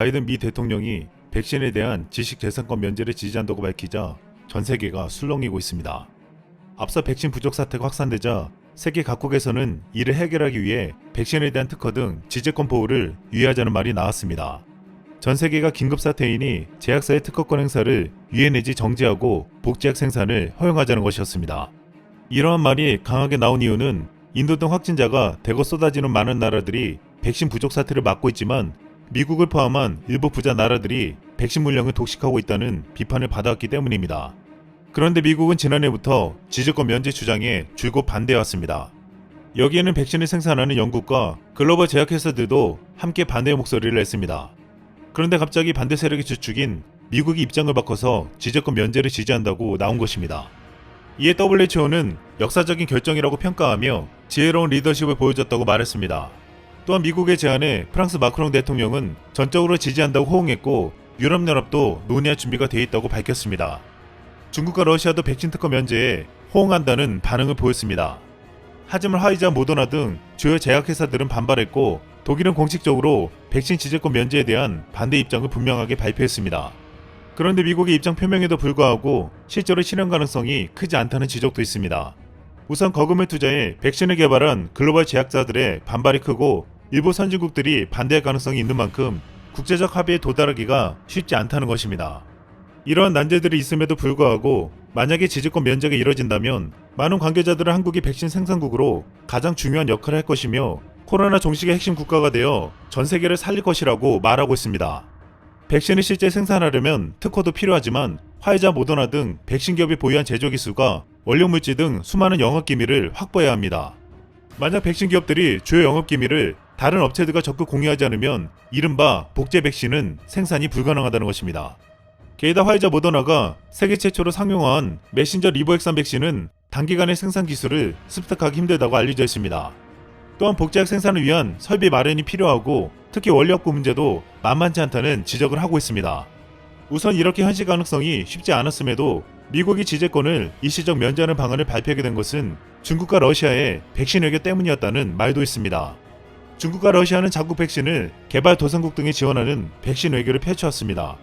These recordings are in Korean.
바이든 미 대통령이 백신에 대한 지식재산권 면제를 지지한다고 밝히자 전 세계가 술렁이고 있습니다. 앞서 백신 부족 사태가 확산되자 세계 각국에서는 이를 해결하기 위해 백신에 대한 특허 등 지재권 보호를 유예하자는 말이 나왔습니다. 전 세계가 긴급사태이니 제약사의 특허권 행사를 유예 내지 정지하고 복제약 생산을 허용하자는 것이었습니다. 이러한 말이 강하게 나온 이유는 인도 등 확진자가 대거 쏟아지는 많은 나라들이 백신 부족 사태를 막고 있지만 미국을 포함한 일부 부자 나라들이 백신 물량을 독식하고 있다는 비판을 받아왔기 때문입니다. 그런데 미국은 지난해부터 지재권 면제 주장에 줄곧 반대해왔습니다. 여기에는 백신을 생산하는 영국과 글로벌 제약회사들도 함께 반대의 목소리를 냈습니다. 그런데 갑자기 반대 세력의 주축인 미국이 입장을 바꿔서 지재권 면제를 지지한다고 나온 것입니다. 이에 WHO는 역사적인 결정이라고 평가하며 지혜로운 리더십을 보여줬다고 말했습니다. 또한 미국의 제안에 프랑스 마크롱 대통령은 전적으로 지지한다고 호응했고 유럽연합도 논의할 준비가 되어 있다고 밝혔습니다. 중국과 러시아도 백신 특허 면제에 호응한다는 반응을 보였습니다. 하지만 화이자, 모더나 등 주요 제약회사들은 반발했고 독일은 공식적으로 백신 지재권 면제에 대한 반대 입장을 분명하게 발표했습니다. 그런데 미국의 입장 표명에도 불구하고 실제로 실현 가능성이 크지 않다는 지적도 있습니다. 우선 거금을 투자해 백신을 개발한 글로벌 제약사들의 반발이 크고 일부 선진국들이 반대할 가능성이 있는 만큼 국제적 합의에 도달하기가 쉽지 않다는 것입니다. 이러한 난제들이 있음에도 불구하고 만약에 지재권 면제가 이뤄진다면 많은 관계자들은 한국이 백신 생산국으로 가장 중요한 역할을 할 것이며 코로나 종식의 핵심 국가가 되어 전 세계를 살릴 것이라고 말하고 있습니다. 백신을 실제 생산하려면 특허도 필요하지만 화이자, 모더나 등 백신 기업이 보유한 제조기술과 원료물질 등 수많은 영업기밀을 확보해야 합니다. 만약 백신 기업들이 주요 영업기밀을 다른 업체들과 적극 공유하지 않으면 이른바 복제 백신은 생산이 불가능하다는 것입니다. 게다가 화이자, 모더나가 세계 최초로 상용화한 메신저 리보액산 백신은 단기간에 생산 기술을 습득하기 힘들다고 알려져 있습니다. 또한 복제약 생산을 위한 설비 마련이 필요하고 특히 원료합구 문제도 만만치 않다는 지적을 하고 있습니다. 우선 이렇게 현실 가능성이 쉽지 않았음에도 미국이 지재권을 일시적 면제하는 방안을 발표하게 된 것은 중국과 러시아의 백신 외교 때문이었다는 말도 있습니다. 중국과 러시아는 자국 백신을 개발 도상국 등에 지원하는 백신 외교를 펼쳐왔습니다.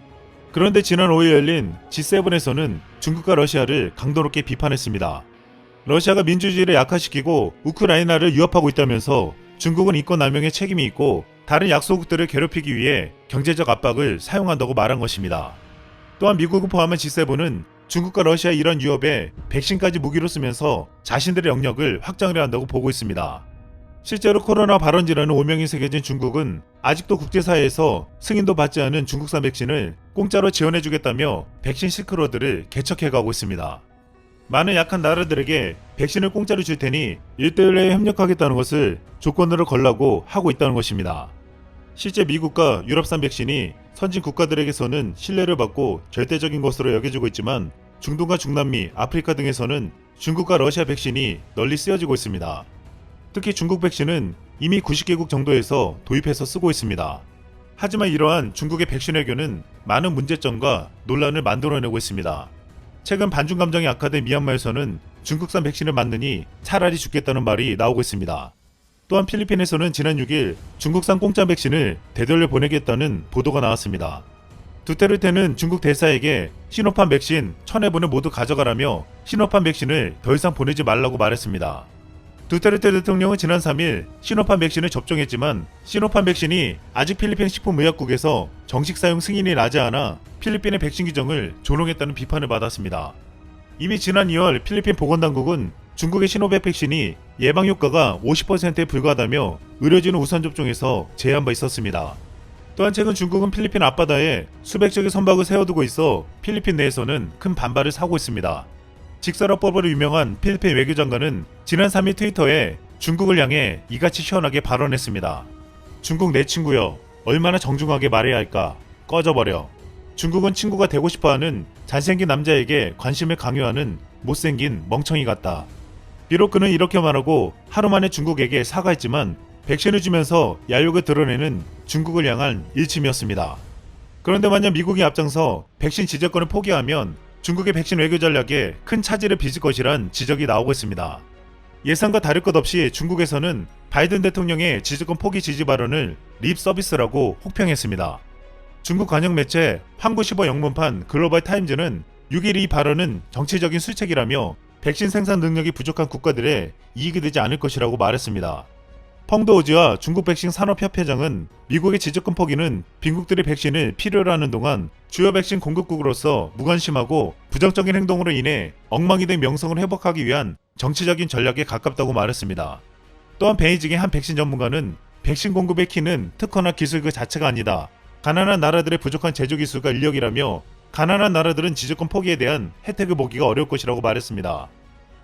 그런데 지난 5일 열린 G7에서는 중국과 러시아를 강도 높게 비판했습니다. 러시아가 민주주의를 약화시키고 우크라이나를 위협하고 있다면서 중국은 인권 남용에 책임이 있고 다른 약소국들을 괴롭히기 위해 경제적 압박을 사용한다고 말한 것입니다. 또한 미국을 포함한 G7은 중국과 러시아의 이런 위협에 백신까지 무기로 쓰면서 자신들의 영역을 확장을 한다고 보고 있습니다. 실제로 코로나 발원지라는 오명이 새겨진 중국은 아직도 국제사회에서 승인도 받지 않은 중국산 백신을 공짜로 지원해주겠다며 백신 실크로드를 개척해가고 있습니다. 많은 약한 나라들에게 백신을 공짜로 줄 테니 1대1에 협력하겠다는 것을 조건으로 걸라고 하고 있다는 것입니다. 실제 미국과 유럽산 백신이 선진 국가들에게서는 신뢰를 받고 절대적인 것으로 여겨지고 있지만 중동과 중남미, 아프리카 등에서는 중국과 러시아 백신이 널리 쓰여지고 있습니다. 특히 중국 백신은 이미 90개국 정도에서 도입해서 쓰고 있습니다. 하지만 이러한 중국의 백신 외교는 많은 문제점과 논란을 만들어내고 있습니다. 최근 반중 감정이 악화된 미얀마에서는 중국산 백신을 맞느니 차라리 죽겠다는 말이 나오고 있습니다. 또한 필리핀에서는 지난 6일 중국산 공짜 백신을 되돌려 보내겠다는 보도가 나왔습니다. 두테르테는 중국 대사에게 시노팜 백신 1000회분을 모두 가져가라며 시노팜 백신을 더 이상 보내지 말라고 말했습니다. 두테르테 대통령은 지난 3일 시노팜 백신을 접종했지만 시노팜 백신이 아직 필리핀 식품의약국에서 정식 사용 승인이 나지 않아 필리핀의 백신 규정을 조롱했다는 비판을 받았습니다. 이미 지난 2월 필리핀 보건당국은 중국의 시노백 백신이 예방 효과가 50%에 불과하다며 의료진을 우선 접종해서 제외한 바 있었습니다. 또한 최근 중국은 필리핀 앞바다에 수백 척의 선박을 세워두고 있어 필리핀 내에서는 큰 반발을 사고 있습니다. 직설화법으로 유명한 필리핀 외교장관은 지난 3일 트위터에 중국을 향해 이같이 시원하게 발언했습니다. 중국 내 친구여, 얼마나 정중하게 말해야 할까? 꺼져버려. 중국은 친구가 되고 싶어하는 잘생긴 남자에게 관심을 강요하는 못생긴 멍청이 같다. 비록 그는 이렇게 말하고 하루 만에 중국에게 사과했지만 백신을 주면서 야욕을 드러내는 중국을 향한 일침이었습니다. 그런데 만약 미국이 앞장서 백신 지재권을 포기하면 중국의 백신 외교 전략에 큰 차질을 빚을 것이란 지적이 나오고 있습니다. 예상과 다를 것 없이 중국에서는 바이든 대통령의 지지권 포기 지지 발언을 립 서비스라고 혹평했습니다. 중국 관영 매체 황구15 영문판 글로벌 타임즈는 6일 이 발언은 정치적인 수책이라며 백신 생산 능력이 부족한 국가들의 이익이 되지 않을 것이라고 말했습니다. 펑도오지와 중국 백신 산업협회장은 미국의 지적권 포기는 빈국들의 백신을 필요로 하는 동안 주요 백신 공급국으로서 무관심하고 부정적인 행동으로 인해 엉망이 된 명성을 회복하기 위한 정치적인 전략에 가깝다고 말했습니다. 또한 베이징의 한 백신 전문가는 백신 공급의 키는 특허나 기술 그 자체가 아니다. 가난한 나라들의 부족한 제조기술과 인력이라며 가난한 나라들은 지적권 포기에 대한 혜택을 보기가 어려울 것이라고 말했습니다.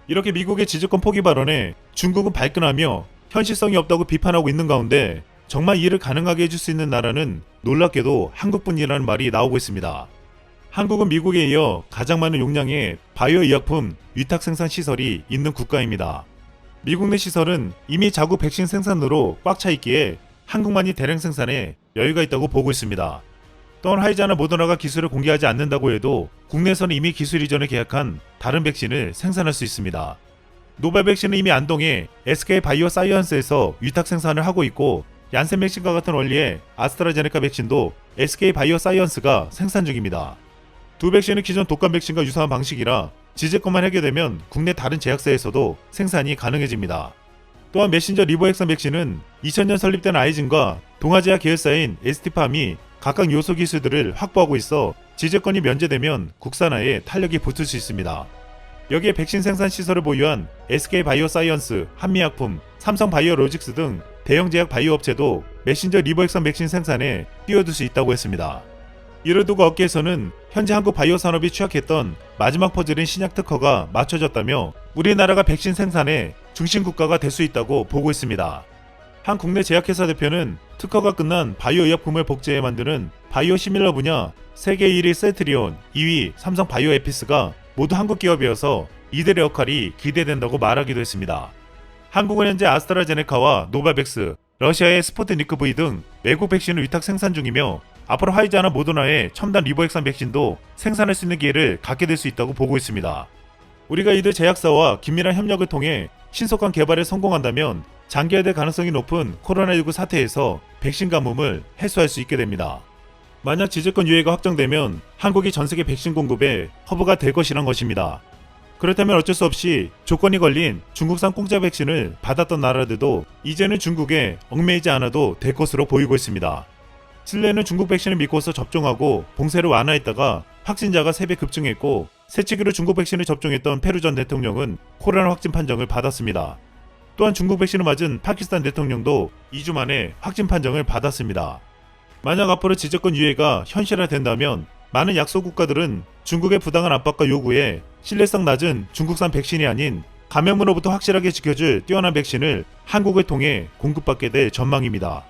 이렇게 미국의 지적권 포기 발언에 중국은 발끈하며 현실성이 없다고 비판하고 있는 가운데 정말 이를 가능하게 해줄 수 있는 나라는 놀랍게도 한국뿐이라는 말이 나오고 있습니다. 한국은 미국에 이어 가장 많은 용량의 바이오 의약품 위탁 생산 시설이 있는 국가입니다. 미국 내 시설은 이미 자국 백신 생산으로 꽉 차 있기에 한국만이 대량 생산에 여유가 있다고 보고 있습니다. 또한 화이자나 모더나가 기술을 공개하지 않는다고 해도 국내에서는 이미 기술 이전을 계약한 다른 백신을 생산할 수 있습니다. 노바백신은 이미 안동의 SK바이오사이언스에서 위탁 생산을 하고 있고 얀센 백신과 같은 원리의 아스트라제네카 백신도 SK바이오사이언스가 생산 중입니다. 두 백신은 기존 독감 백신과 유사한 방식이라 지적권만 해결되면 국내 다른 제약사에서도 생산이 가능해집니다. 또한 메신저 리보액선 백신은 2000년 설립된 아이진과 동아제약 계열사인 ST팜이 각각 요소 기술들을 확보하고 있어 지적권이 면제되면 국산화에 탄력이 붙을 수 있습니다. 여기에 백신 생산 시설을 보유한 SK바이오사이언스, 한미약품, 삼성바이오로직스 등 대형 제약 바이오 업체도 메신저 리보액선 백신 생산에 뛰어들 수 있다고 했습니다. 이를 두고 업계에서는 현재 한국 바이오 산업이 취약했던 마지막 퍼즐인 신약 특허가 맞춰졌다며 우리나라가 백신 생산의 중심 국가가 될 수 있다고 보고 있습니다. 한 국내 제약회사 대표는 특허가 끝난 바이오 의약품을 복제해 만드는 바이오 시밀러 분야 세계 1위 셀트리온, 2위 삼성 바이오 에피스가 모두 한국 기업이어서 이들의 역할이 기대된다고 말하기도 했습니다. 한국은 현재 아스트라제네카와 노바백스, 러시아의 스푸트니크 V 등 외국 백신을 위탁 생산 중이며 앞으로 화이자나 모더나의 첨단 리보액선 백신도 생산할 수 있는 기회를 갖게 될 수 있다고 보고 있습니다. 우리가 이들 제약사와 긴밀한 협력을 통해 신속한 개발에 성공한다면 장기화될 가능성이 높은 코로나19 사태에서 백신 가뭄을 해소할 수 있게 됩니다. 만약 지적권 유예가 확정되면 한국이 전세계 백신 공급에 허브가 될 것이란 것입니다. 그렇다면 어쩔 수 없이 조건이 걸린 중국산 공짜 백신을 받았던 나라들도 이제는 중국에 얽매이지 않아도 될 것으로 보이고 있습니다. 칠레는 중국 백신을 믿고서 접종하고 봉쇄를 완화했다가 확진자가 3배 급증했고 새치기로 중국 백신을 접종했던 페루 전 대통령은 코로나 확진 판정을 받았습니다. 또한 중국 백신을 맞은 파키스탄 대통령도 2주 만에 확진 판정을 받았습니다. 만약 앞으로 지적권 유예가 현실화된다면 많은 약소 국가들은 중국의 부당한 압박과 요구에 신뢰성 낮은 중국산 백신이 아닌 감염으로부터 확실하게 지켜줄 뛰어난 백신을 한국을 통해 공급받게 될 전망입니다.